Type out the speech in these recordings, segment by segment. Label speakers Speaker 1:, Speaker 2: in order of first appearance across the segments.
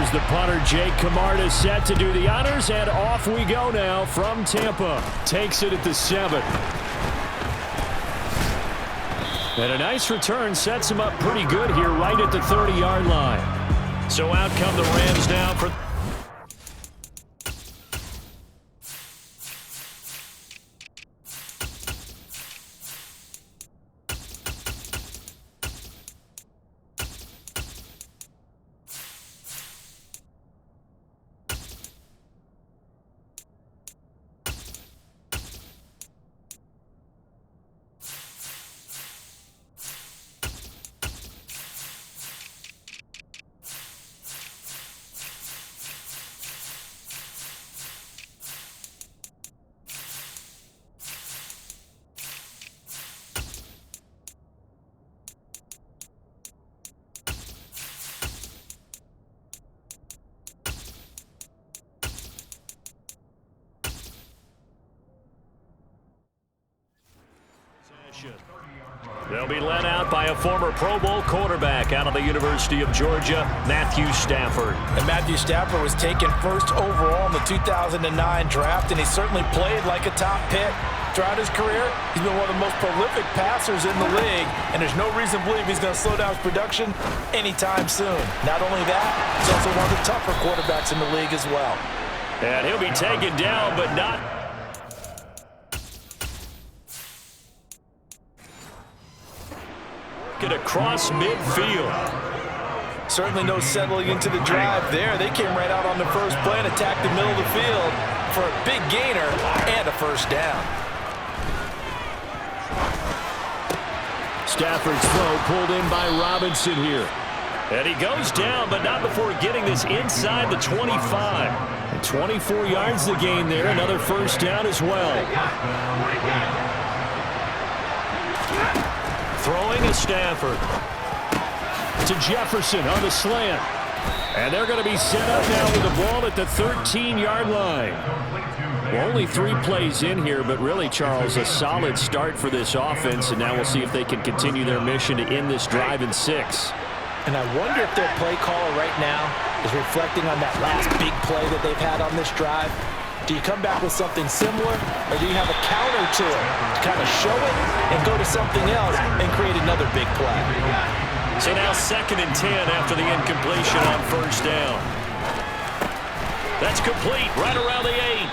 Speaker 1: Here's the punter, Jake Camarda, set to do the honors, and off we go now from Tampa. Takes it at the 7. And a nice return sets him up pretty good here right at the 30-yard line. So out come the Rams now for... They'll be led out by a former Pro Bowl quarterback out of the University of Georgia, Matthew Stafford.
Speaker 2: And Matthew Stafford was taken first overall in the 2009 draft, and he certainly played like a top pick. Throughout his career, he's been one of the most prolific passers in the league, and there's no reason to believe he's going to slow down his production anytime soon. Not only that, he's also one of the tougher quarterbacks in the league as well.
Speaker 1: And he'll be taken down, but not... Get across midfield.
Speaker 2: Certainly no settling into the drive there. They came right out on the first play and attacked the middle of the field for a big gainer and a first down.
Speaker 1: Stafford's throw pulled in by Robinson here. And he goes down, but not before getting this inside the 25. And 24 yards the gain there. Another first down as well. Throwing a Stafford to Jefferson on the slant. And they're going to be set up now with the ball at the 13-yard line. Well, only 3 plays in here, but really, Charles, a solid start for this offense. And now we'll see if they can continue their mission to end this drive in 6.
Speaker 2: And I wonder if their play caller right now is reflecting on that last big play that they've had on this drive. Do you come back with something similar, or do you have a counter to it to kind of show it and go to something else and create another big play?
Speaker 1: So now 2nd and 10 after the incompletion on first down. That's complete right around the 8.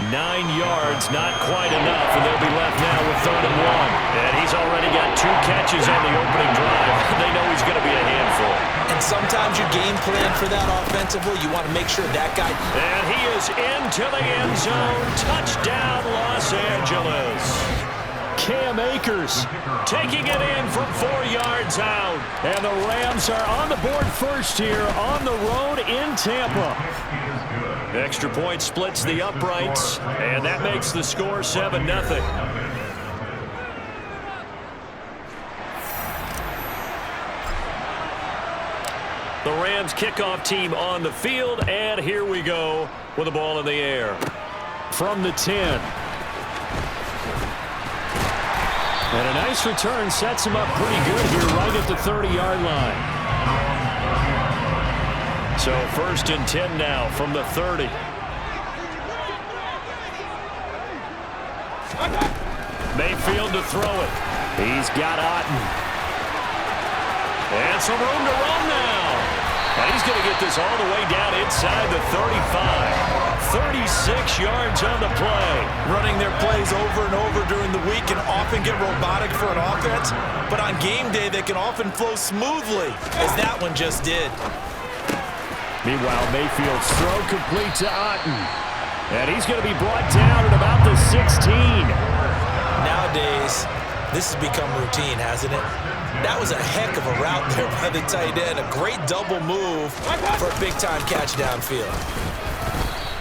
Speaker 1: 9 yards, not quite enough, and they'll be left now with 3rd and 1. And he's already got 2 catches on the opening drive. They know he's going to be a handful.
Speaker 2: And sometimes you game plan for that offensively. You want to make sure that guy...
Speaker 1: And he is into the end zone. Touchdown, Los Angeles. Cam Akers taking it in from 4 yards out. And the Rams are on the board first here on the road in Tampa. Extra point splits the uprights, and that makes the score 7-0. The Rams kickoff team on the field, and here we go with the ball in the air. From the 10. And a nice return sets him up pretty good here right at the 30-yard line. So 1st and 10 now from the 30. Mayfield to throw it. He's got Otten. And some room to run now. And he's going to get this all the way down inside the 35. 36 yards on the play.
Speaker 2: Running their plays over and over during the week can often get robotic for an offense, but on game day they can often flow smoothly, as that one just did.
Speaker 1: Meanwhile, Mayfield's throw complete to Otten. And he's going to be brought down at about the 16.
Speaker 2: Nowadays, this has become routine, hasn't it? That was a heck of a route there by the tight end. A great double move for a big-time catch downfield.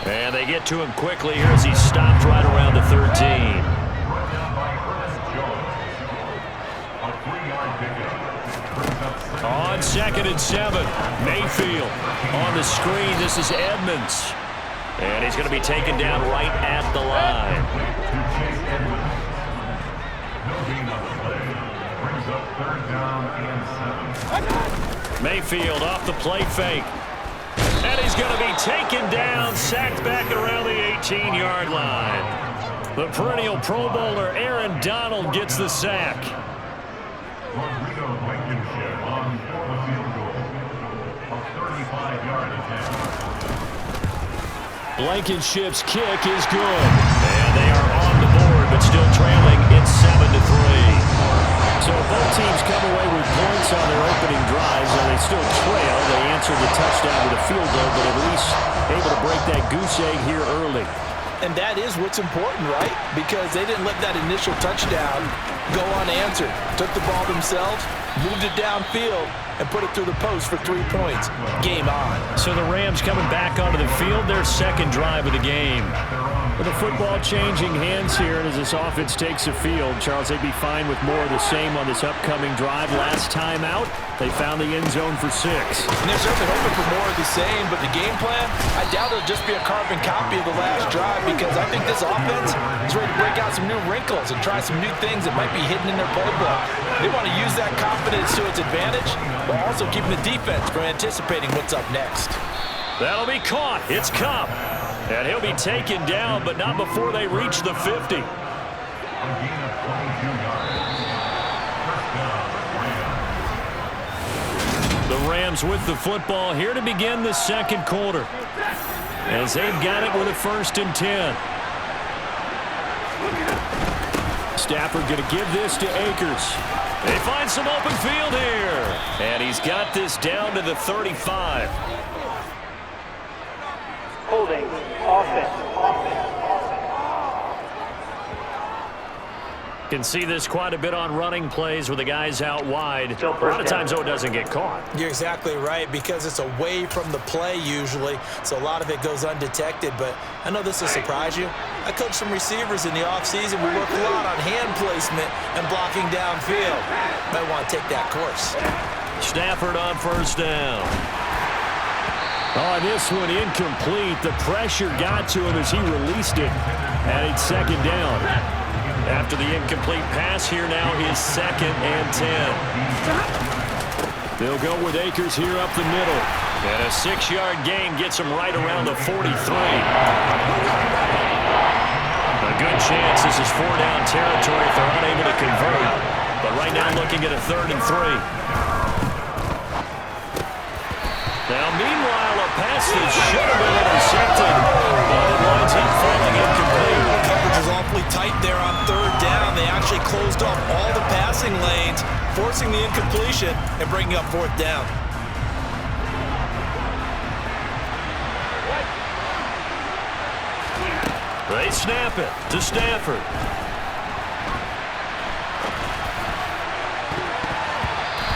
Speaker 1: And they get to him quickly here as he stopped right around the 13. On 2nd and 7, Mayfield on the screen. This is Edmonds. And he's going to be taken down right at the line. Mayfield off the play fake. And he's going to be taken down, sacked back around the 18-yard line. The perennial Pro Bowler Aaron Donald gets the sack. Blankenship's kick is good. And they are on the board, but still trailing in 7-3.
Speaker 3: So both teams come away with points on their opening drives, and they still trail. They answered the touchdown with a field goal, but at least able to break that goose egg here early.
Speaker 2: And that is what's important, right? Because they didn't let that initial touchdown go unanswered. Took the ball themselves, moved it downfield, and put it through the post for 3 points. Game on.
Speaker 1: So the Rams coming back onto the field, their second drive of the game. With the football changing hands here, and as this offense takes the field, Charles, they'd be fine with more of the same on this upcoming drive. Last time out, they found the end zone for 6.
Speaker 2: And they're certainly hoping for more of the same, but the game plan, I doubt it'll just be a carbon copy of the last drive, because I think this offense is ready to break out some new wrinkles and try some new things that might be hidden in their playbook. They want to use that confidence to its advantage, but also keeping the defense from anticipating what's up next.
Speaker 1: That'll be caught. It's Cup. And he'll be taken down, but not before they reach the 50. The Rams with the football here to begin the second quarter, as they've got it with a 1st and 10. Stafford going to give this to Akers. They find some open field here. And he's got this down to the 35.
Speaker 4: Holding, offense.
Speaker 1: Can see this quite a bit on running plays with the guys out wide. A lot of times, though, it doesn't get caught.
Speaker 2: You're exactly right, because it's away from the play usually, so a lot of it goes undetected. But I know this will surprise you. I coached some receivers in the offseason. We work a lot on hand placement and blocking downfield. Might want to take that course.
Speaker 1: Stafford on 1st down. Oh, this one incomplete. The pressure got to him as he released it. And it's 2nd down. After the incomplete pass, here now is 2nd and 10. They'll go with Akers here up the middle. And a 6-yard gain gets him right around the 43. A good chance this is 4-down territory if they're unable to convert. But right now looking at a 3rd and 3. Now, meanwhile, a pass that should have been intercepted, but it winds up falling incomplete.
Speaker 2: Coverage was awfully tight there on 3rd down. They actually closed off all the passing lanes, forcing the incompletion and bringing up 4th down.
Speaker 1: They snap it to Stafford.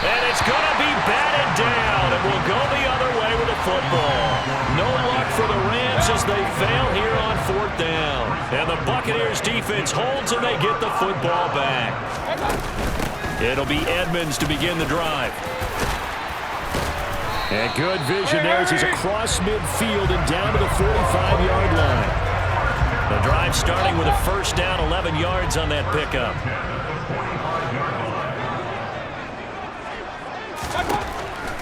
Speaker 1: And it's going to be batted down, and will go the other way with the football. No luck for the Rams as they fail here on 4th down. And the Buccaneers defense holds, and they get the football back. It'll be Edmonds to begin the drive. And good vision there as he's across midfield and down to the 45-yard line. The drive starting with a 1st down, 11 yards on that pickup.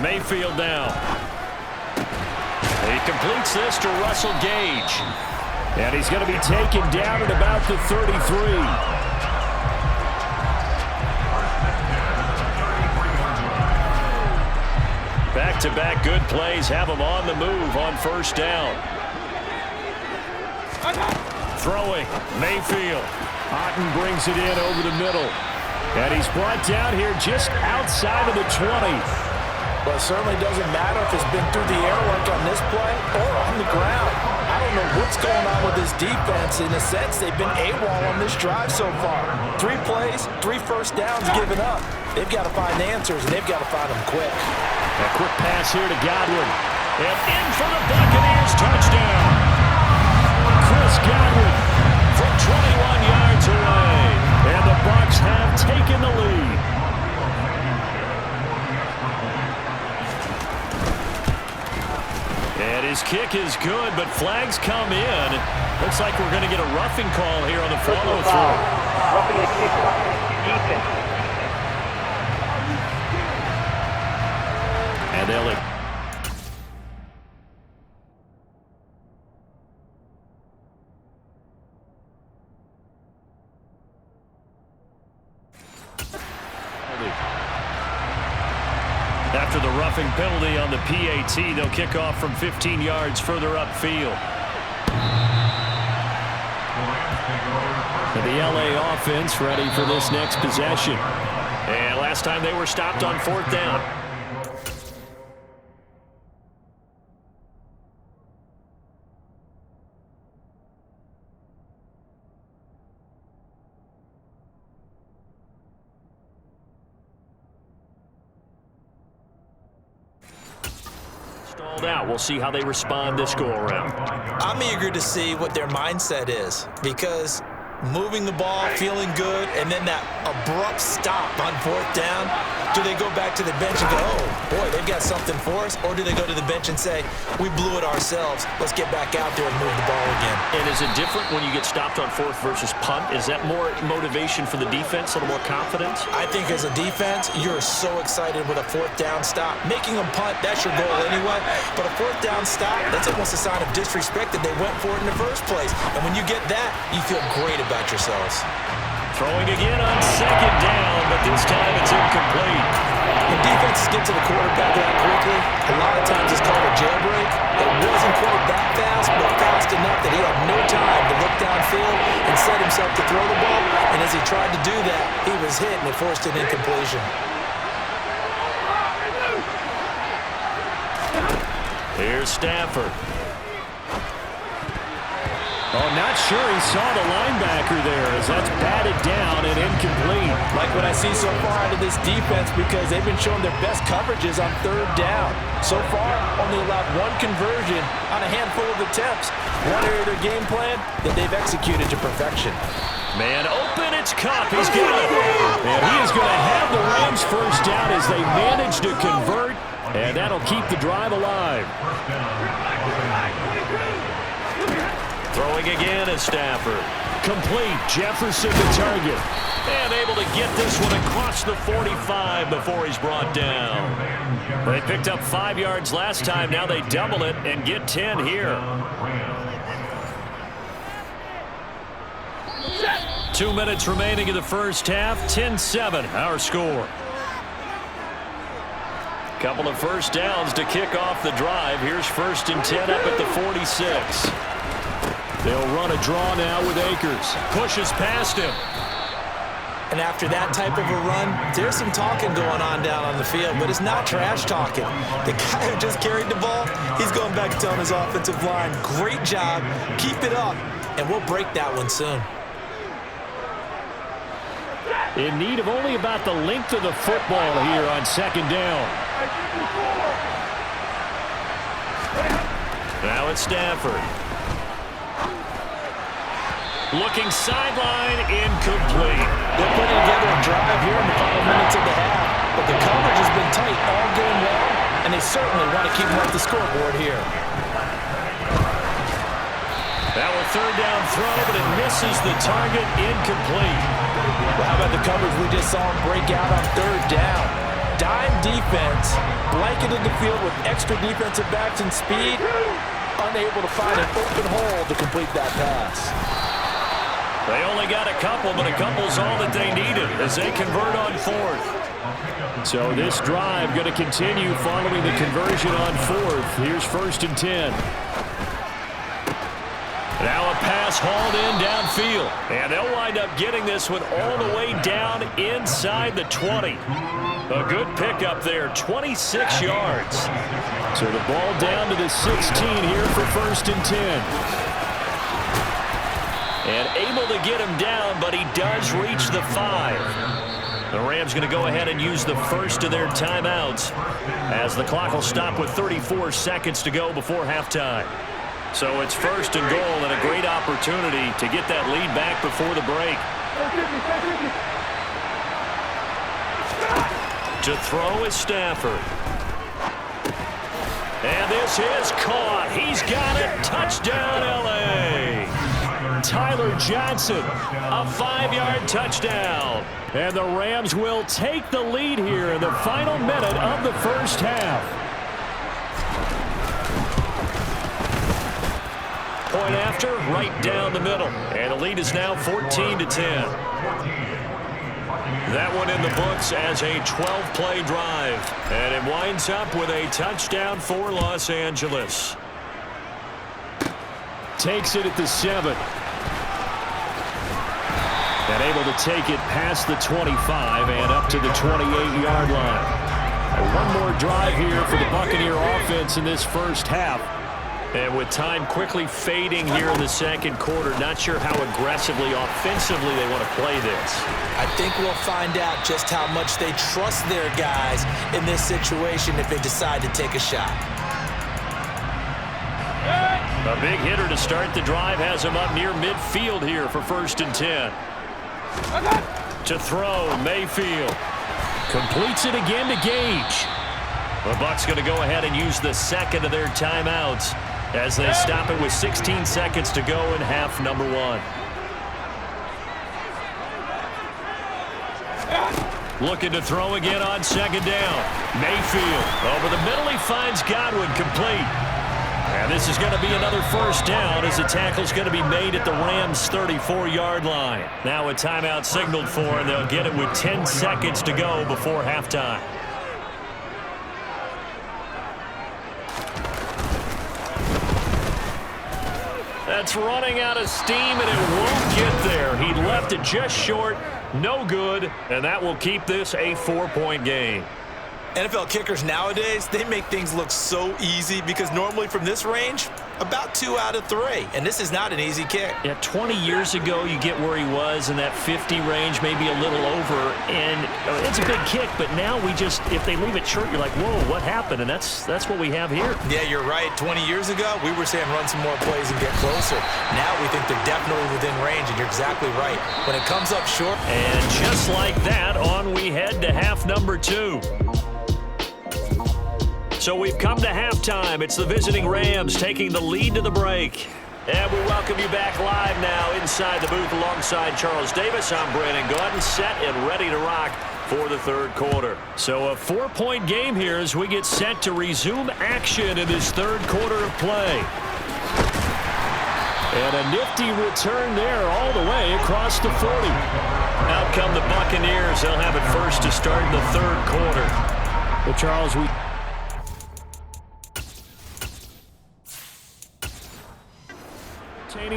Speaker 1: Mayfield now. He completes this to Russell Gage. And he's going to be taken down at about the 33. Back-to-back good plays have him on the move on 1st down. Throwing, Mayfield. Otten brings it in over the middle. And he's brought down here just outside of the 20.
Speaker 2: But it certainly doesn't matter if it's been through the air like on this play or on the ground. I don't know what's going on with this defense. In a sense, they've been AWOL on this drive so far. 3 plays, 3 1st downs given up. They've got to find answers, and they've got to find them quick.
Speaker 1: A quick pass here to Godwin. And in for the Buccaneers, touchdown. Chris Godwin from 21 yards away. And the Bucs have taken the lead. And his kick is good, but flags come in. Looks like we're going to get a roughing call here on the follow-through.
Speaker 4: Roughing the kicker. Defense.
Speaker 1: And they'll
Speaker 3: After the roughing penalty on the PAT, they'll kick off from 15 yards further upfield. And the LA offense ready for this next possession.
Speaker 1: And last time they were stopped on 4th down. Stalled out. We'll see how they respond this go-around.
Speaker 2: I'm eager to see what their mindset is, because moving the ball, feeling good, and then that abrupt stop on 4th down. Do they go back to the bench and go, oh, boy, they've got something for us? Or do they go to the bench and say, we blew it ourselves. Let's get back out there and move the ball again.
Speaker 1: And is it different when you get stopped on 4th versus punt? Is that more motivation for the defense, a little more confidence?
Speaker 2: I think as a defense, you're so excited with a 4th down stop. Making them punt, that's your goal anyway. But a 4th down stop, that's almost a sign of disrespect that they went for it in the first place. And when you get that, you feel great about yourselves.
Speaker 1: Throwing again on 2nd down, but this time it's incomplete.
Speaker 2: When defenses get to the quarterback that quickly, a lot of times it's called a jailbreak. It wasn't quite that fast, but fast enough that he had no time to look downfield and set himself to throw the ball. And as he tried to do that, he was hit and it forced an incompletion.
Speaker 1: Here's Stafford.
Speaker 3: Oh, not sure he saw the linebacker there as that's batted down and incomplete.
Speaker 2: Like what I see so far out of this defense, because they've been showing their best coverages on 3rd down. So far, only allowed 1 conversion on a handful of attempts. One area of their game plan that they've executed to perfection.
Speaker 1: Man open, it's Cup. He's got it.
Speaker 3: And he is going to have the Rams first down as they manage to convert, and that'll keep the drive alive.
Speaker 1: Throwing again is Stafford.
Speaker 3: Complete. Jefferson the target.
Speaker 1: And able to get this one across the 45 before he's brought down. They picked up 5 yards last time. Now they double it and get 10 here. 2 minutes remaining in the first half. 10-7, our score. Couple of first downs to kick off the drive. Here's 1st and 10 up at the 46.
Speaker 3: They'll run a draw now with Akers.
Speaker 1: Pushes past him.
Speaker 2: And after that type of a run, there's some talking going on down on the field, but it's not trash talking. The guy who just carried the ball, he's going back and telling his offensive line, great job, keep it up, and we'll break that one soon.
Speaker 3: In need of only about the length of the football here on 2nd down.
Speaker 1: Now it's Stafford. Looking sideline, incomplete.
Speaker 2: They're putting together a drive here in the final minutes of the half, but the coverage has been tight all game long, and they certainly want to keep them off the scoreboard here.
Speaker 1: Now a 3rd down throw, but it misses the target, incomplete.
Speaker 2: Well, how about the coverage we just saw him break out on 3rd down? Dime defense, blanketed the field with extra defensive backs and speed, unable to find an open hole to complete that pass.
Speaker 1: They only got a couple, but a couple's all that they needed as they convert on 4th.
Speaker 3: So this drive going to continue following the conversion on 4th. Here's 1st and 10.
Speaker 1: Now a pass hauled in downfield. And they'll wind up getting this one all the way down inside the 20. A good pickup there, 26 yards.
Speaker 3: So the ball down to the 16 here for 1st and 10.
Speaker 1: And able to get him down, but he does reach the 5. The Rams going to go ahead and use the first of their timeouts as the clock will stop with 34 seconds to go before halftime. So it's 1st and goal and a great opportunity to get that lead back before the break. To throw is Stafford. And this is caught. He's got it. Touchdown, L.A.
Speaker 3: Tyler Johnson, a 5-yard touchdown. And the Rams will take the lead here in the final minute of the first half.
Speaker 1: Point after, right down the middle. And the lead is now 14-10. That one in the books as a 12-play drive. And it winds up with a touchdown for Los Angeles.
Speaker 3: Takes it at the 7. And able to take it past the 25 and up to the 28-yard line. One more drive here for the Buccaneer offense in this first half.
Speaker 1: And with time quickly fading here in the second quarter, not sure how aggressively, offensively they want to play this.
Speaker 2: I think we'll find out just how much they trust their guys in this situation if they decide to take a shot.
Speaker 1: A big hitter to start the drive has him up near midfield here for 1st and 10. To throw, Mayfield. Completes it again to Gage. The Bucs going to go ahead and use the second of their timeouts as they stop it with 16 seconds to go in half number 1. Looking to throw again on 2nd down. Mayfield over the middle. He finds Godwin, complete. And this is going to be another 1st down as the tackle's going to be made at the Rams' 34-yard line. Now a timeout signaled for, and they'll get it with 10 seconds to go before halftime. That's running out of steam, and it won't get there. He left it just short. No good, and that will keep this a 4-point game.
Speaker 2: NFL kickers nowadays, they make things look so easy because normally from this range, about 2 out of 3. And this is not an easy kick.
Speaker 1: Yeah, 20 years ago, you get where he was in that 50 range, maybe a little over. And it's a big kick, but now if they leave it short, you're like, whoa, what happened? And that's what we have here.
Speaker 2: Yeah, you're right. 20 years ago, we were saying run some more plays and get closer. Now we think they're definitely within range, and you're exactly right. When it comes up short.
Speaker 1: And just like that, on we head to half number 2. So we've come to halftime. It's the visiting Rams taking the lead to the break. And we welcome you back live now inside the booth alongside Charles Davis. I'm Brandon Gaudin, set and ready to rock for the 3rd quarter. So a 4-point game here as we get set to resume action in this 3rd quarter of play. And a nifty return there all the way across the 40. Out come the Buccaneers. They'll have it first to start the 3rd quarter.
Speaker 3: Well, Charles,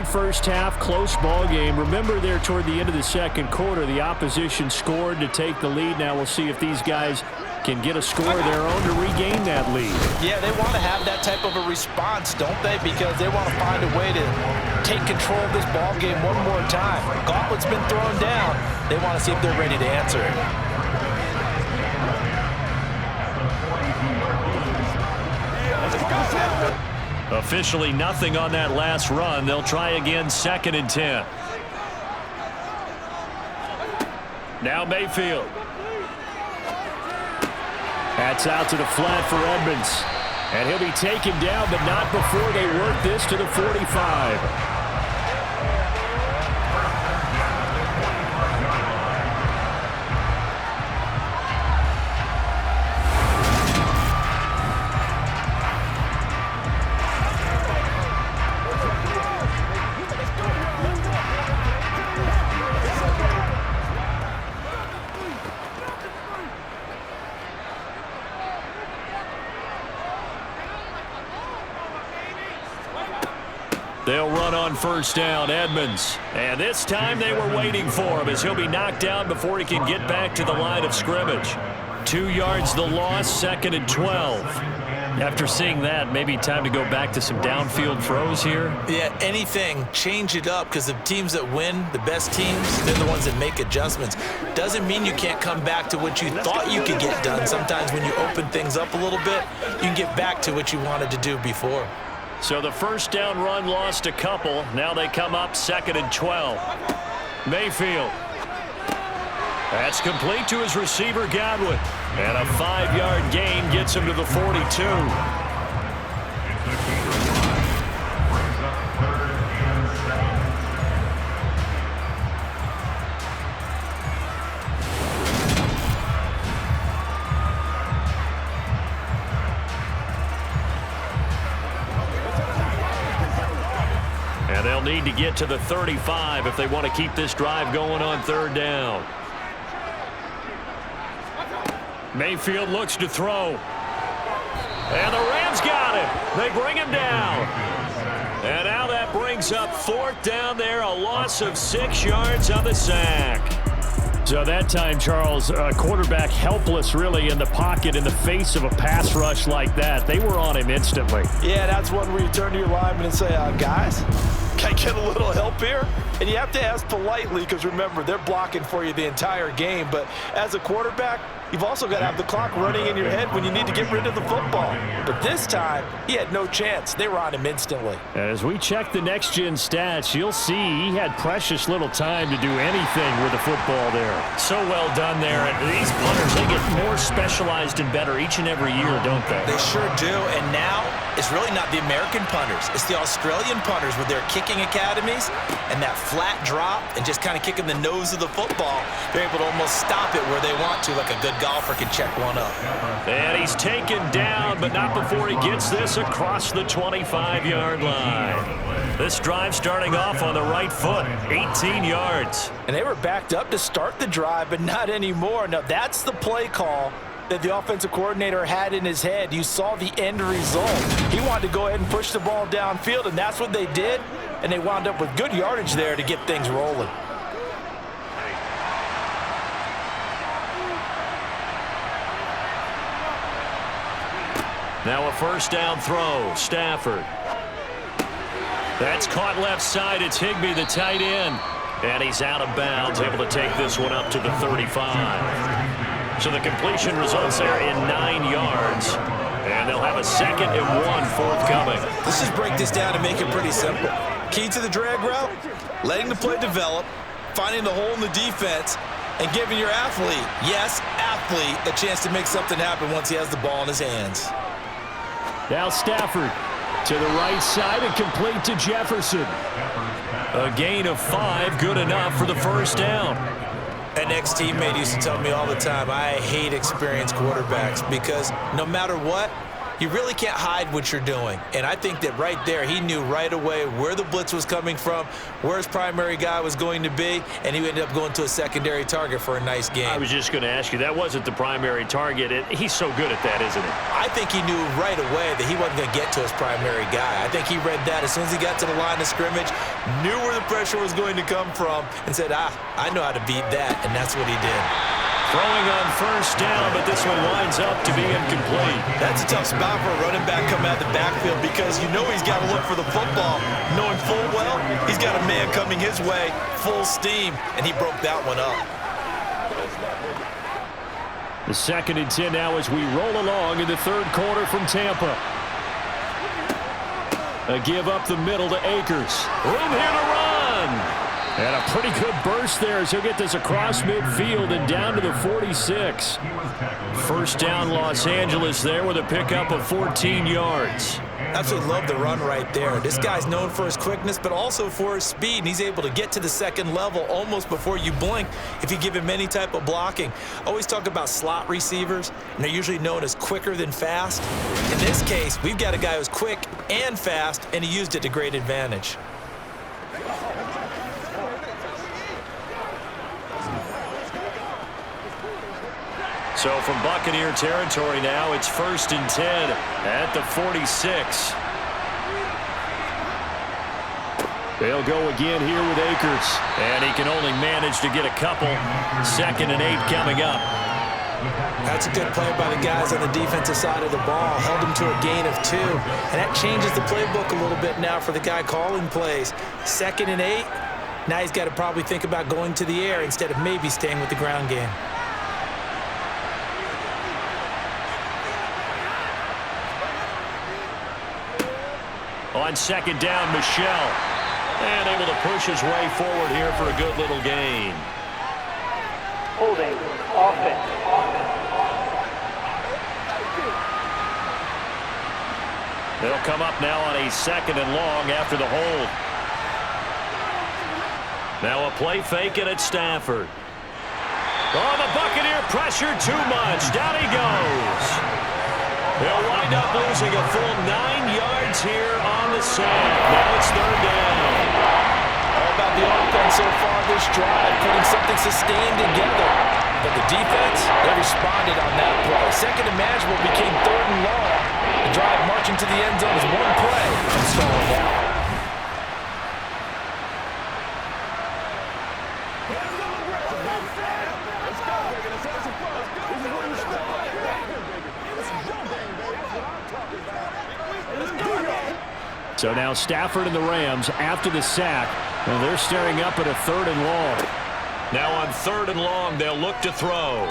Speaker 3: first half, close ball game. Remember there toward the end of the second quarter, the opposition scored to take the lead. Now we'll see if these guys can get a score of their own to regain that lead.
Speaker 2: Yeah, they want to have that type of a response, don't they? Because they want to find a way to take control of this ball game one more time. Gauntlet's been thrown down. They want to see if they're ready to answer it.
Speaker 1: Officially nothing on that last run. They'll try again 2nd and 10. Now Mayfield. That's out to the flat for Edmonds. And he'll be taken down, but not before they work this to the 45. They'll run on 1st down, Edmonds. And this time they were waiting for him as he'll be knocked down before he can get back to the line of scrimmage. 2 yards the loss, 2nd and 12. After seeing that, maybe time to go back to some downfield throws here.
Speaker 2: Yeah, anything, change it up because the teams that win, the best teams, they're the ones that make adjustments. Doesn't mean you can't come back to what you thought you could get done. Sometimes when you open things up a little bit, you can get back to what you wanted to do before.
Speaker 1: So the 1st down run lost a couple. Now they come up 2nd and 12. Mayfield. That's complete to his receiver, Godwin. And a 5-yard gain gets him to the 42. And they'll need to get to the 35 if they want to keep this drive going on 3rd down. Mayfield looks to throw. And the Rams got him. They bring him down. And now that brings up 4th down there, a loss of 6 yards on the sack.
Speaker 3: So that time, Charles, quarterback helpless really in the pocket in the face of a pass rush like that. They were on him instantly.
Speaker 2: Yeah, that's one where you turn to your lineman and say, guys, can I get a little help here? And you have to ask politely because, remember, they're blocking for you the entire game. But as a quarterback, you've also got to have the clock running in your head when you need to get rid of the football. But this time, he had no chance. They were on him instantly.
Speaker 3: As we check the next-gen stats, you'll see he had precious little time to do anything with the football there.
Speaker 1: So well done there. And these punters, they get more specialized and better each and every year, don't they?
Speaker 2: They sure do. And now it's really not the American punters. It's the Australian punters with their kicking academies and that flat drop and just kind of kicking the nose of the football. They're able to almost stop it where they want to, like a good golfer can check one up.
Speaker 1: And he's taken down, but not before he gets this across the 25-yard line. This drive starting off on the right foot, 18 yards.
Speaker 2: And they were backed up to start the drive, but not anymore. Now, that's the play call that the offensive coordinator had in his head. You saw the end result. He wanted to go ahead and push the ball downfield, and that's what they did. And they wound up with good yardage there to get things rolling.
Speaker 1: Now a 1st down throw, Stafford. That's caught left side. It's Higbee, the tight end. And he's out of bounds, able to take this one up to the 35. So the completion results there in 9 yards. And they'll have a 2nd and 1 forthcoming.
Speaker 2: Let's just break this down and make it pretty simple. Key to the drag route, letting the play develop, finding the hole in the defense, and giving your athlete, yes, athlete, a chance to make something happen once he has the ball in his hands.
Speaker 3: Now Stafford to the right side and complete to Jefferson.
Speaker 1: A gain of 5, good enough for the 1st down.
Speaker 2: An ex-teammate used to tell me all the time, I hate experienced quarterbacks because no matter what, you really can't hide what you're doing. And I think that right there, he knew right away where the blitz was coming from, where his primary guy was going to be, and he ended up going to a secondary target for a nice game.
Speaker 1: I was just going to ask you, that wasn't the primary target. He's so good at that, isn't he?
Speaker 2: I think he knew right away that he wasn't going to get to his primary guy. I think he read that as soon as he got to the line of scrimmage, knew where the pressure was going to come from, and said, I know how to beat that, and that's what he did.
Speaker 1: Throwing on 1st down, but this one winds up to be incomplete.
Speaker 2: That's a tough spot for a running back coming out of the backfield because you know he's got to look for the football, knowing full well he's got a man coming his way, full steam, and he broke that one up.
Speaker 3: The 2nd and 10 now as we roll along in the 3rd quarter from Tampa. A give up the middle to Akers. Room here to run. And a pretty good burst there as he'll get this across midfield and down to the 46. 1st down Los Angeles there with a pickup of 14 yards.
Speaker 2: Absolutely love the run right there. This guy's known for his quickness, but also for his speed. And he's able to get to the 2nd level almost before you blink if you give him any type of blocking. Always talk about slot receivers, and they're usually known as quicker than fast. In this case, we've got a guy who's quick and fast, and he used it to great advantage.
Speaker 1: So from Buccaneer territory now, it's 1st and 10 at the 46.
Speaker 3: They'll go again here with Akers.
Speaker 1: And he can only manage to get a couple. 2nd and 8 coming up.
Speaker 2: That's a good play by the guys on the defensive side of the ball. Held him to a gain of 2. And that changes the playbook a little bit now for the guy calling plays. 2nd and 8. Now he's got to probably think about going to the air instead of maybe staying with the ground game.
Speaker 1: On 2nd down, Michelle. And able to push his way forward here for a good little gain.
Speaker 4: Holding. Offense.
Speaker 1: They'll come up now on a 2nd and long after the hold. Now a play fake and it's Stafford. Oh, the Buccaneer pressure too much. Down he goes. They'll wind up losing a full 9 yards here on the sack. Now it's 3rd down.
Speaker 2: All about the offense so far this drive, putting something sustained together. But the defense, they responded on that Second and manageable became third and long. The drive marching to the end zone is one play and stalling out.
Speaker 3: So now Stafford and the Rams after the sack, and they're staring up at a third and long.
Speaker 1: Now on third and long, they'll look to throw.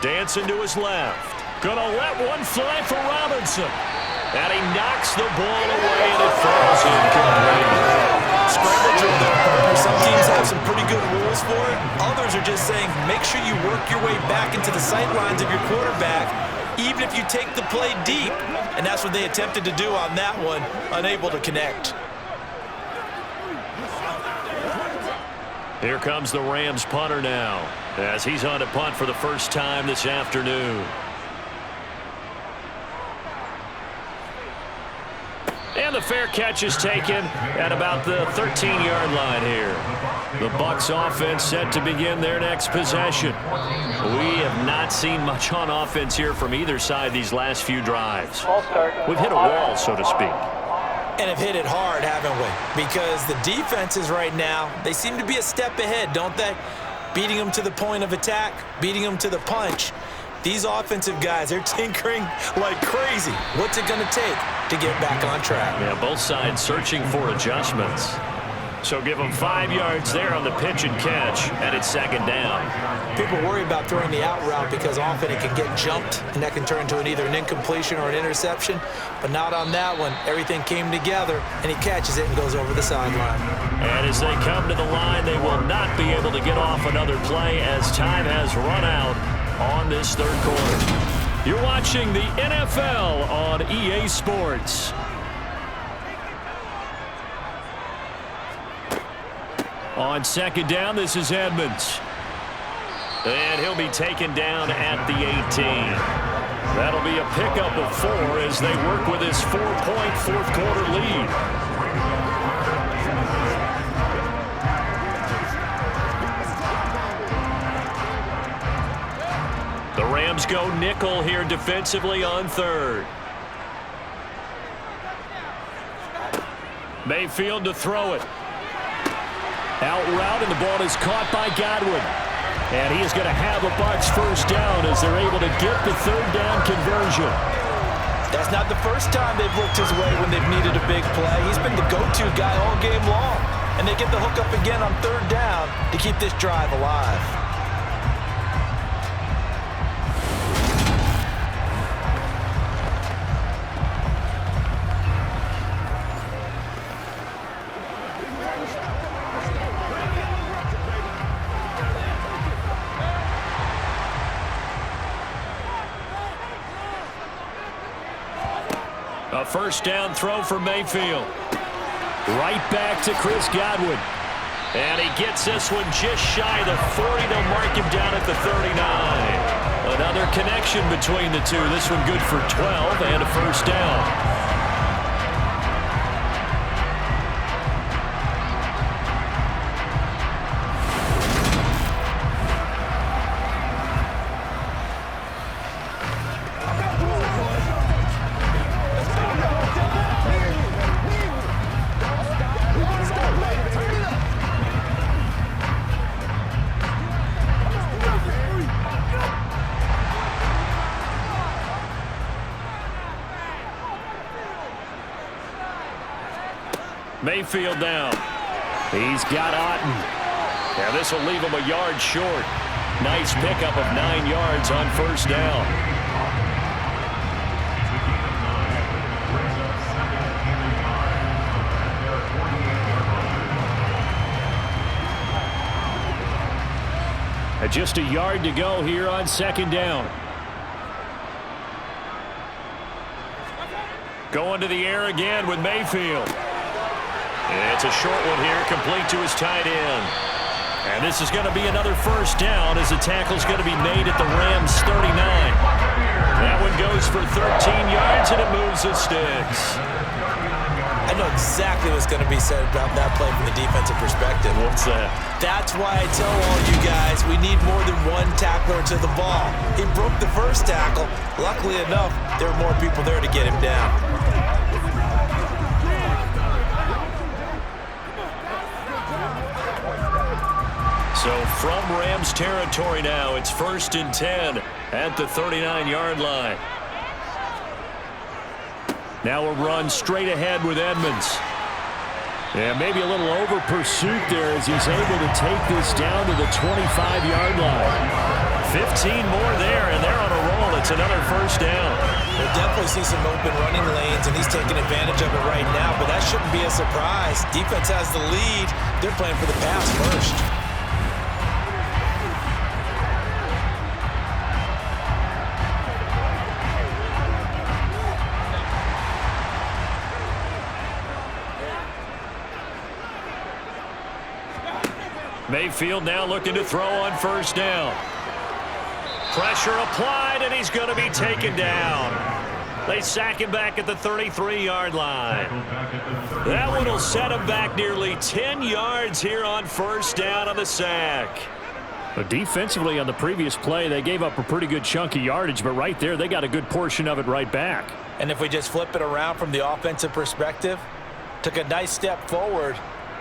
Speaker 1: Dancing to his left. Gonna let one fly for Robinson. And he knocks the ball away, and it falls incomplete.
Speaker 2: Scramble drill there, partner. Some teams have some pretty good rules for it. Others are just saying, make sure you work your way back into the sight lines of your quarterback, even if you take the play deep. And that's what they attempted to do on that one, unable to connect.
Speaker 1: Here comes the Rams punter now, as he's on to punt for the first time this afternoon. And the fair catch is taken at about the 13-yard line here. The Bucs offense set to begin their next possession. We have not seen much on offense here from either side these last few drives. We've hit a wall, so to speak.
Speaker 2: And have hit it hard, haven't we? Because the defenses right now, they seem to be a step ahead, don't they? Beating them to the point of attack, beating them to the punch. These offensive guys, they're tinkering like crazy. What's it going to take to get back on track?
Speaker 1: Yeah, both sides searching for adjustments. So give them 5 yards there on the pitch and catch, and it's second down.
Speaker 2: People worry about throwing the out route because often it can get jumped, and that can turn into either an incompletion or an interception. But not on that one. Everything came together, and he catches it and goes over the sideline.
Speaker 1: And as they come to the line, they will not be able to get off another play as time has run out on this third quarter. You're watching the NFL on EA Sports. On second down, this is Edmonds. And he'll be taken down at the 18. That'll be a pickup of 4 as they work with his 4-point fourth quarter lead. The Rams go nickel here defensively on third. Mayfield to throw it. Out route, and the ball is caught by Godwin. And he is going to have a Bucs first down as they're able to get the third down conversion.
Speaker 2: That's not the first time they've looked his way when they've needed a big play. He's been the go-to guy all game long. And they get the hook up again on third down to keep this drive alive.
Speaker 1: A first down throw for Mayfield. Right back to Chris Godwin. And he gets this one just shy of the 40. They'll mark him down at the 39. Another connection between the two. This one good for 12 and a first down. Mayfield down. He's got Otten. Now this will leave him a yard short. Nice pickup of 9 yards on first down. And just a yard to go here on second down. Going to the air again with Mayfield. And it's a short one here, complete to his tight end. And this is going to be another first down as the tackle's going to be made at the Rams' 39. That one goes for 13 yards, and it moves the sticks.
Speaker 2: I know exactly what's going to be said about that play from the defensive perspective.
Speaker 3: What's that?
Speaker 2: That's why I tell all you guys we need more than one tackler to the ball. He broke the first tackle. Luckily enough, there were more people there to get him down.
Speaker 3: So from Rams territory now, it's 1st and 10 at the 39-yard line. Now a run straight ahead with Edmonds. Yeah, maybe a little over pursuit there as he's able to take this down to the 25-yard line. 15 more there, and they're on a roll. It's another first down.
Speaker 2: We'll definitely see some open running lanes, and he's taking advantage of it right now, but that shouldn't be a surprise. Defense has the lead. They're playing for the pass first.
Speaker 3: Mayfield now looking to throw on first down. Pressure applied, and he's going to be taken down. They sack him back at the 33-yard line. That one will set him back nearly 10 yards here on first down on the sack. But defensively on the previous play, they gave up a pretty good chunk of yardage, but right there, they got a good portion of it right back.
Speaker 2: And if we just flip it around from the offensive perspective, took a nice step forward,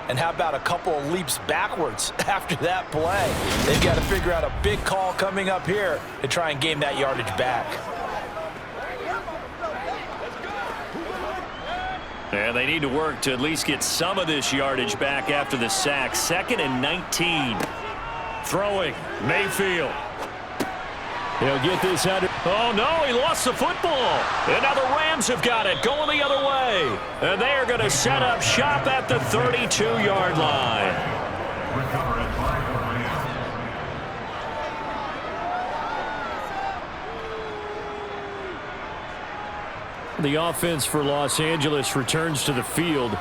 Speaker 2: and how about a couple of leaps backwards after that play? They've got to figure out a big call coming up here to try and gain that yardage back.
Speaker 3: And they need to work to at least get some of this yardage back after the sack. 2nd and 19. Throwing, Mayfield. He'll get this out. Oh, no, he lost the football. And now the Rams have got it, going the other way. And they are going to set up shop at the 32-yard line. The offense for Los Angeles returns to the field.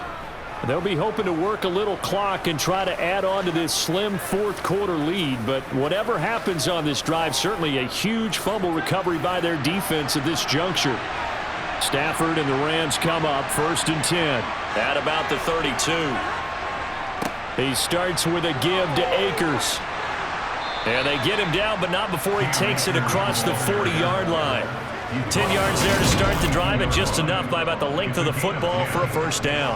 Speaker 3: They'll be hoping to work a little clock and try to add on to this slim fourth-quarter lead. But whatever happens on this drive, certainly a huge fumble recovery by their defense at this juncture. Stafford and the Rams come up 1st and 10 at about the 32. He starts with a give to Akers. And they get him down, but not before he takes it across the 40-yard line. 10 yards there to start the drive, and just enough by about the length of the football for a first down.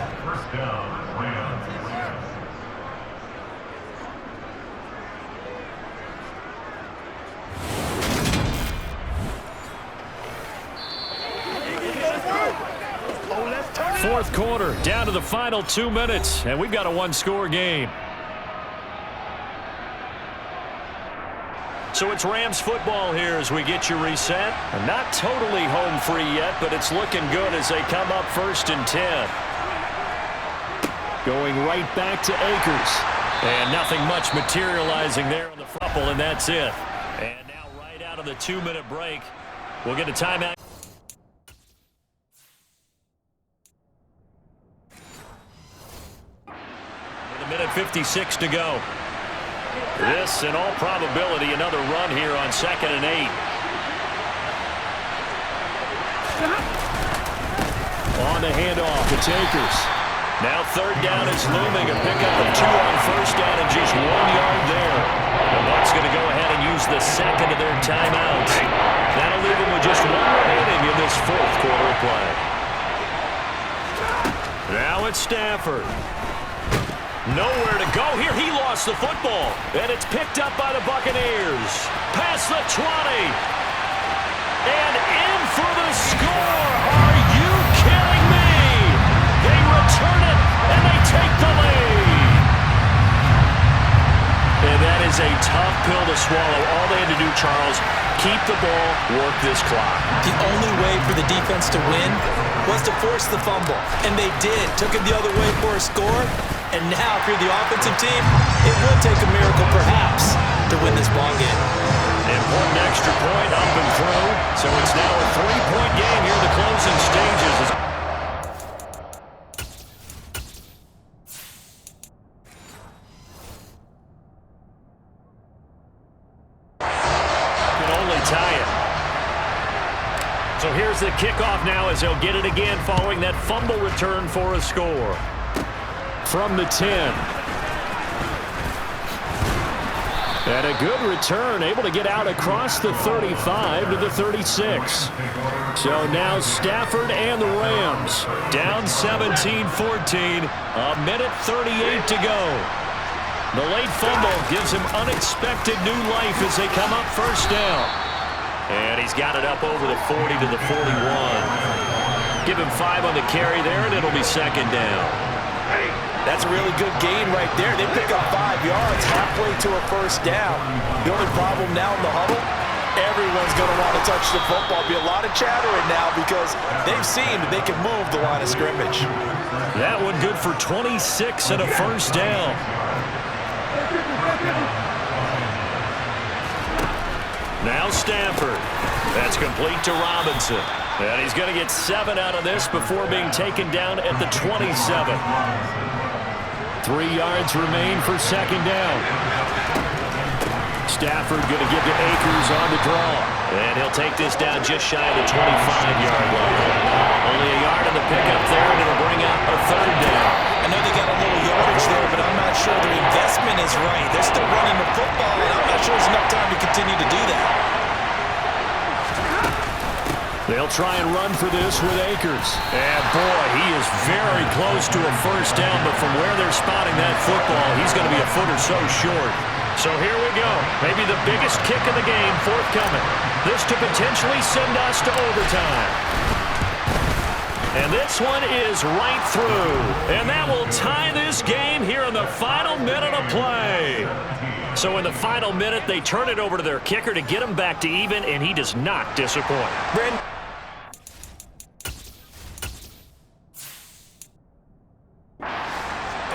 Speaker 3: Fourth quarter, down to the final 2 minutes, and we've got a one-score game. So it's Rams football here as we get you reset. Not totally home free yet, but it's looking good as they come up 1st and 10. Going right back to Akers. And nothing much materializing there on the fumble, and that's it. And now right out of the 2-minute break, we'll get a timeout. With 1:56 to go. This, in all probability, another run here on 2nd and 8. On the handoff, it's Akers. Now 3rd down is looming. A pickup of 2 on first down and just 1 yard there. The Bucs going to go ahead and use the second of their timeouts. That'll leave them with just 1 remaining in this fourth quarter of play. Now it's Stafford. Nowhere to go here. He lost the football. And it's picked up by the Buccaneers. Past the 20. And in for the score. Are you kidding me? They return it, and they take the lead. And that is a tough pill to swallow. All they had to do, Charles, keep the ball, work this clock.
Speaker 2: The only way for the defense to win was to force the fumble. And they did. Took it the other way for a score. And now, if you're the offensive team, it will take a miracle, perhaps, to win this ballgame.
Speaker 3: Important extra point up and through. So it's now a 3-point game here in the closing stages. Can only tie it.
Speaker 1: So here's the kickoff now as they'll get it again following that fumble return for a score.
Speaker 3: From the 10. And a good return, able to get out across the 35 to the 36. So now Stafford and the Rams
Speaker 1: down 17-14, a minute 38 to go. The late fumble gives him unexpected new life as they come up first down. And he's got it up over the 40 to the 41. Give him 5 on the carry there, and it'll be second down.
Speaker 2: That's a really good gain right there. They pick up 5 yards halfway to a first down. The only problem now in the huddle, everyone's going to want to touch the football. Be a lot of chattering now because they've seen that they can move the line of scrimmage.
Speaker 1: That one good for 26 and a first down. Now Stafford. That's complete to Robinson. And he's going to get 7 out of this before being taken down at the 27.
Speaker 3: 3 yards remain for second down. Stafford going to give to Akers on the draw.
Speaker 1: And he'll take this down just shy of the 25-yard line. Only a yard on the pickup there, and it'll bring up a third down.
Speaker 2: I know they got a little yardage there, but I'm not sure their investment is right. They're still running the football, and I'm not sure there's enough time to continue to do that.
Speaker 3: They'll try and run for this with Akers.
Speaker 1: And boy, he is very close to a first down, but from where they're spotting that football, he's going to be a foot or so short. So here we go. Maybe the biggest kick of the game forthcoming. This to potentially send us to overtime. And this one is right through. And that will tie this game here in the final minute of play. So in the final minute, they turn it over to their kicker to get him back to even, and he does not disappoint.
Speaker 2: Brandon.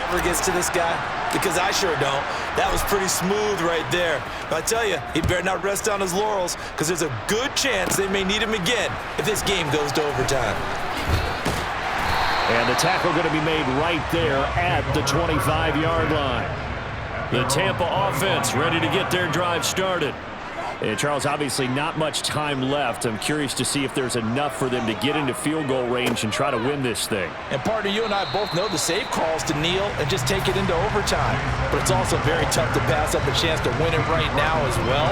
Speaker 2: Ever gets to this guy? Because I sure don't. That was pretty smooth right there. But I tell you, he better not rest on his laurels because there's a good chance they may need him again if this game goes to overtime.
Speaker 3: And the tackle going to be made right there at the 25-yard line.
Speaker 1: The Tampa offense ready to get their drive started.
Speaker 3: And Charles, obviously not much time left. I'm curious to see if there's enough for them to get into field goal range and try to win this thing.
Speaker 2: And partner, you and I both know the safe calls to kneel and just take it into overtime. But it's also very tough to pass up a chance to win it right now as well.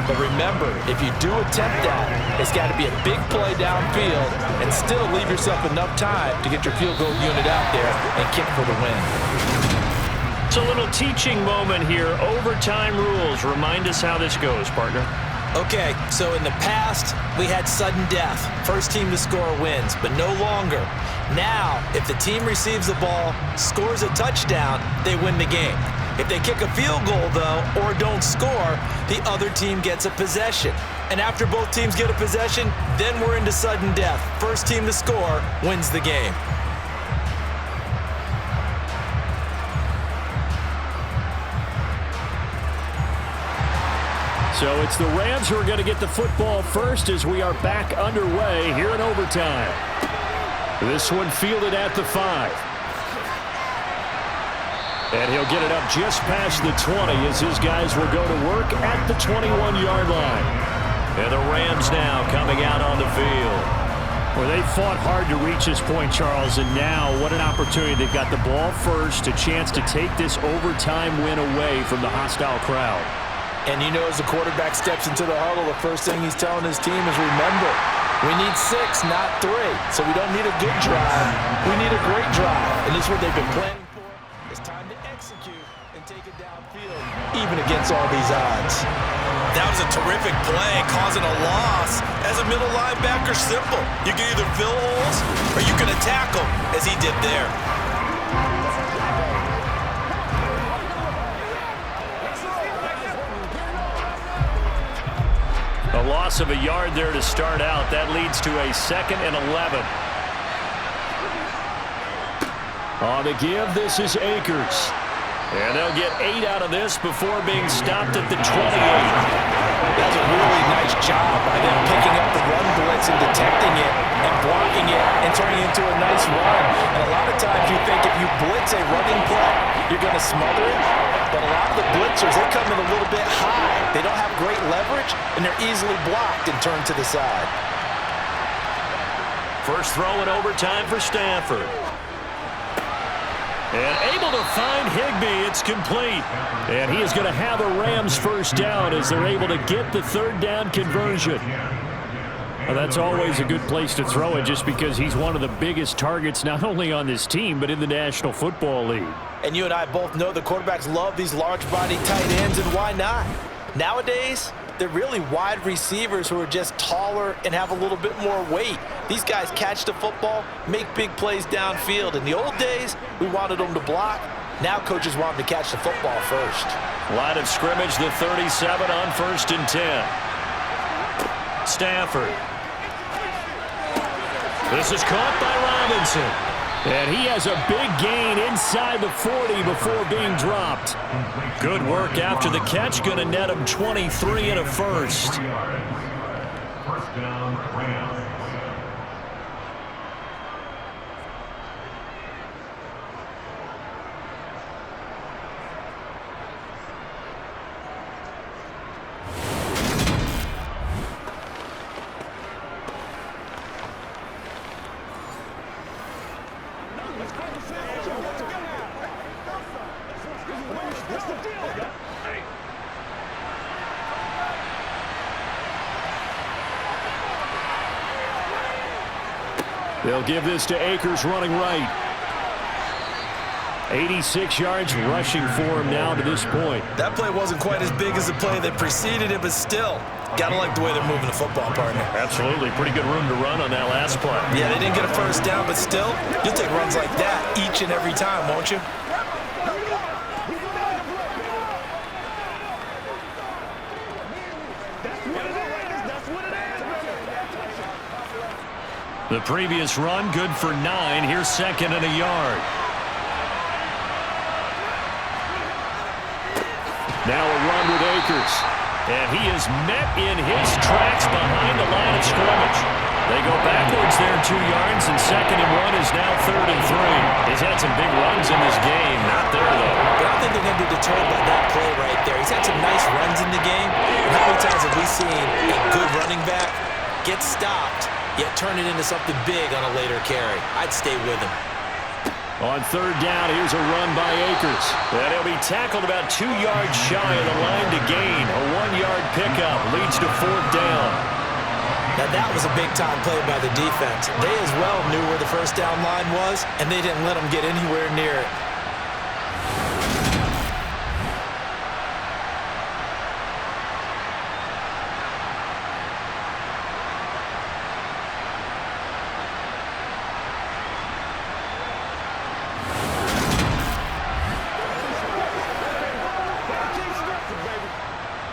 Speaker 2: But remember, if you do attempt that, it's got to be a big play downfield and still leave yourself enough time to get your field goal unit out there and kick for the win.
Speaker 1: It's a little teaching moment here. Overtime rules. Remind us how this goes, partner.
Speaker 2: Okay, so in the past, we had sudden death. First team to score wins, but no longer. Now, if the team receives the ball, scores a touchdown, they win the game. If they kick a field goal, though, or don't score, the other team gets a possession. And after both teams get a possession, then we're into sudden death. First team to score wins the game.
Speaker 3: So it's the Rams who are going to get the football first as we are back underway here in overtime. This one fielded at the 5. And he'll get it up just past the 20 as his guys will go to work at the 21-yard line.
Speaker 1: And the Rams now coming out on the field.
Speaker 3: Well, they fought hard to reach this point, Charles, and now what an opportunity. They've got the ball first, a chance to take this overtime win away from the hostile crowd.
Speaker 2: And you know, as the quarterback steps into the huddle, the first thing he's telling his team is, remember, we need 6, not 3. So we don't need a good drive. We need a great drive. And this is what they've been planning for. It's time to execute and take it downfield, even against all these odds. That was a terrific play, causing a loss. As a middle linebacker, simple. You can either fill holes or you can attack them, as he did there.
Speaker 1: A loss of a yard there to start out. That leads to a 2nd and 11.
Speaker 3: On the give, this is Akers.
Speaker 1: And they'll get 8 out of this before being stopped at the 28.
Speaker 2: That's a really nice job by them picking up the run blitz and detecting it and blocking it and turning it into a nice run. And a lot of times you think if you blitz a running play, you're going to smother it. But a lot of the blitzers, they come in a little bit high. They don't have great leverage, and they're easily blocked and turned to the side.
Speaker 1: First throw in overtime for Stanford. And able to find Higbee. It's complete. And he is going to have a Rams first down as they're able to get the third down conversion. Well, that's always a good place to throw it just because he's one of the biggest targets not only on this team but in the National Football League.
Speaker 2: And you and I both know the quarterbacks love these large-body tight ends, and why not? Nowadays, they're really wide receivers who are just taller and have a little bit more weight. These guys catch the football, make big plays downfield. In the old days, we wanted them to block. Now coaches want them to catch the football first.
Speaker 1: Line of scrimmage, the 37 on 1st and 10. Stanford. This is caught by Robinson. And he has a big gain inside the 40 before being dropped. Good work after the catch. Going to net him 23 and a first.
Speaker 5: First down, Rams.
Speaker 3: They'll give this to Akers running right. 86 yards rushing for him now to this point.
Speaker 2: That play wasn't quite as big as the play that preceded it, but still, gotta like the way they're moving the football, partner.
Speaker 1: Absolutely. Pretty good room to run on that last play.
Speaker 2: Yeah, they didn't get a first down, but still, you'll take runs like that each and every time, won't you?
Speaker 1: The previous run, good for 9. Here's 2nd and a yard.
Speaker 3: Now a run with Akers.
Speaker 1: And he is met in his tracks behind the line of scrimmage. They go backwards there 2 yards, and 2nd and 1 is now 3rd and 3. He's had some big runs in this game. Not there, though.
Speaker 2: But I don't think they're going to be deterred by that play right there. He's had some nice runs in the game. And how many times have we seen a good running back get stopped, yet turn it into something big on a later carry? I'd stay with him.
Speaker 3: On 3rd down, here's a run by Akers.
Speaker 1: And he'll be tackled about 2 yards shy of the line to gain. A 1-yard pickup leads to 4th down.
Speaker 2: Now that was a big-time play by the defense. They as well knew where the first down line was, and they didn't let them get anywhere near it.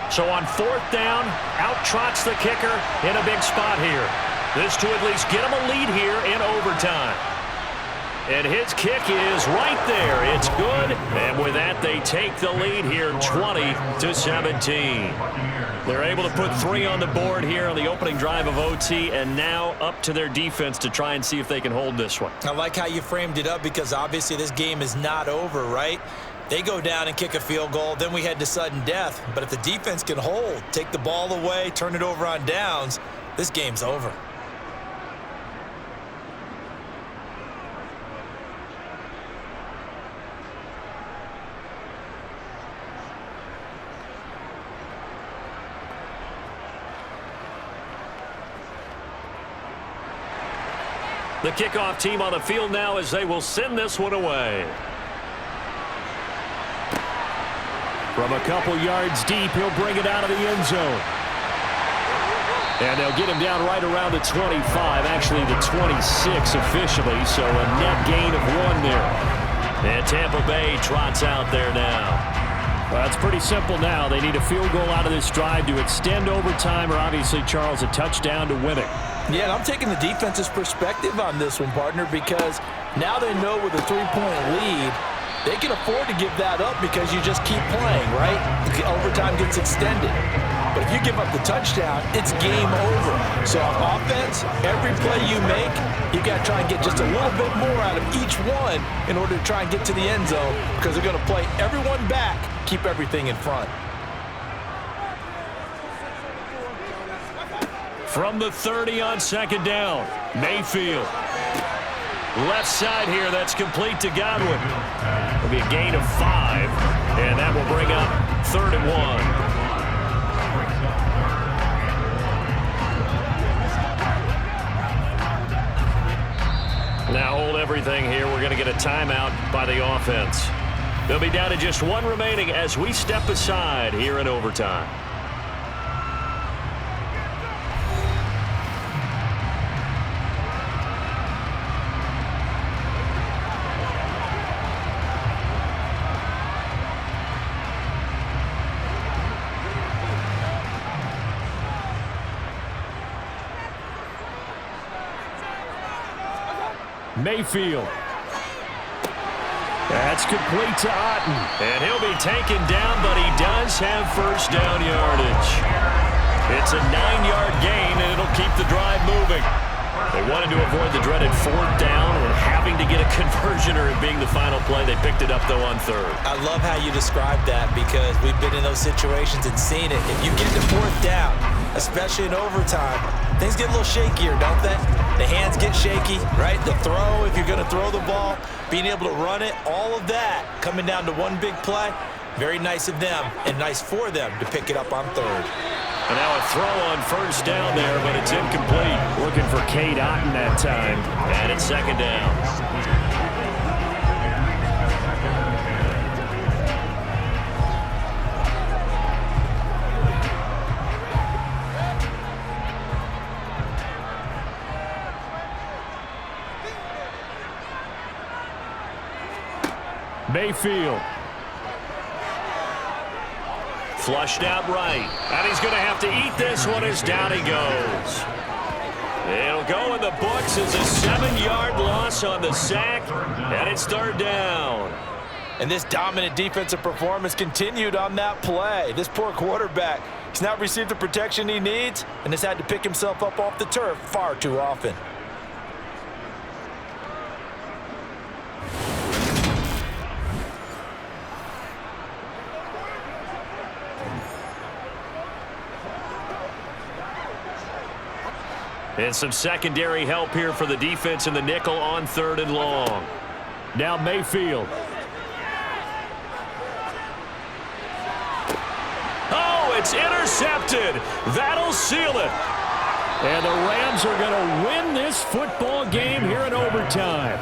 Speaker 1: So on 4th down, out trots the kicker in a big spot here. This to at least get him a lead here in overtime. And his kick is right there. It's good. And with that, they take the lead here 20-17. They're able to put 3 on the board here on the opening drive of OT, and now up to their defense to try and see if they can hold this one.
Speaker 2: I like how you framed it up because obviously this game is not over, right? They go down and kick a field goal, then we head to sudden death. But if the defense can hold, take the ball away, turn it over on downs, this game's over.
Speaker 1: The kickoff team on the field now as they will send this one away.
Speaker 3: From a couple yards deep, he'll bring it out of the end zone. And they'll get him down right around the 25, actually the 26 officially, so a net gain of 1 there.
Speaker 1: And Tampa Bay trots out there now.
Speaker 3: Well, it's pretty simple now. They need a field goal out of this drive to extend overtime, or obviously, Charles, a touchdown to win it.
Speaker 2: Yeah, and I'm taking the defense's perspective on this one, partner, because now they know with a 3-point lead, they can afford to give that up because you just keep playing, right? The overtime gets extended. But if you give up the touchdown, it's game over. So on offense, every play you make, you got to try and get just a little bit more out of each one in order to try and get to the end zone because they're going to play everyone back, keep everything in front.
Speaker 3: From the 30 on second down, Mayfield. Left side here, that's complete to Godwin. It'll be a gain of 5, and that will bring up 3rd and 1. Now hold everything here. We're going to get a timeout by the offense. They'll be down to just 1 remaining as we step aside here in overtime. Mayfield. That's complete to Otten. And he'll be taken down, but he does have first down yardage. It's a 9-yard gain, and it'll keep the drive moving. They wanted to avoid the dreaded 4th down and having to get a conversion or it being the final play. They picked it up, though, on 3rd.
Speaker 2: I love how you described that because we've been in those situations and seen it. If you get to 4th down, especially in overtime, things get a little shakier, don't they? The hands get shaky, right? The throw, if you're going to throw the ball, being able to run it, all of that coming down to one big play. Very nice of them and nice for them to pick it up on 3rd.
Speaker 3: And now a throw on first down there, but it's incomplete. Looking for Cade Otten that time. And it's 2nd down. Mayfield. Flushed out right. And he's going to have to eat this one as down he goes. It'll go in the books as a 7-yard loss on the sack. And it's 3rd down.
Speaker 2: And this dominant defensive performance continued on that play. This poor quarterback, he's not received the protection he needs and has had to pick himself up off the turf far too often.
Speaker 3: And some secondary help here for the defense in the nickel on 3rd and long. Now Mayfield. Oh, it's intercepted. That'll seal it. And the Rams are going to win this football game here in overtime.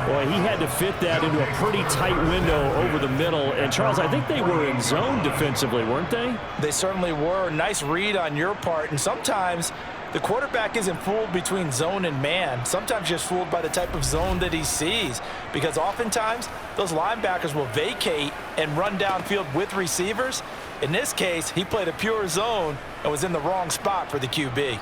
Speaker 3: Boy, he had to fit that into a pretty tight window over the middle. And, Charles, I think they were in zone defensively, weren't they?
Speaker 2: They certainly were. Nice read on your part. And sometimes the quarterback isn't fooled between zone and man. Sometimes just fooled by the type of zone that he sees. Because oftentimes, those linebackers will vacate and run downfield with receivers. In this case, he played a pure zone and was in the wrong spot for the QB.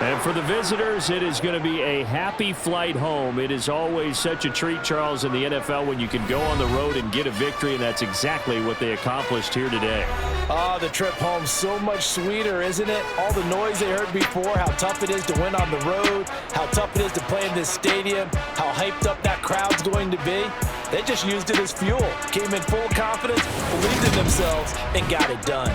Speaker 3: And for the visitors, it is going to be a happy flight home. It is always such a treat, Charles, in the NFL when you can go on the road and get a victory, and that's exactly what they accomplished here today.
Speaker 2: Oh, the trip home so much sweeter, isn't it? All the noise they heard before, how tough it is to win on the road, how tough it is to play in this stadium, how hyped up that crowd's going to be. They just used it as fuel, came in full confidence, believed in themselves, and got it done.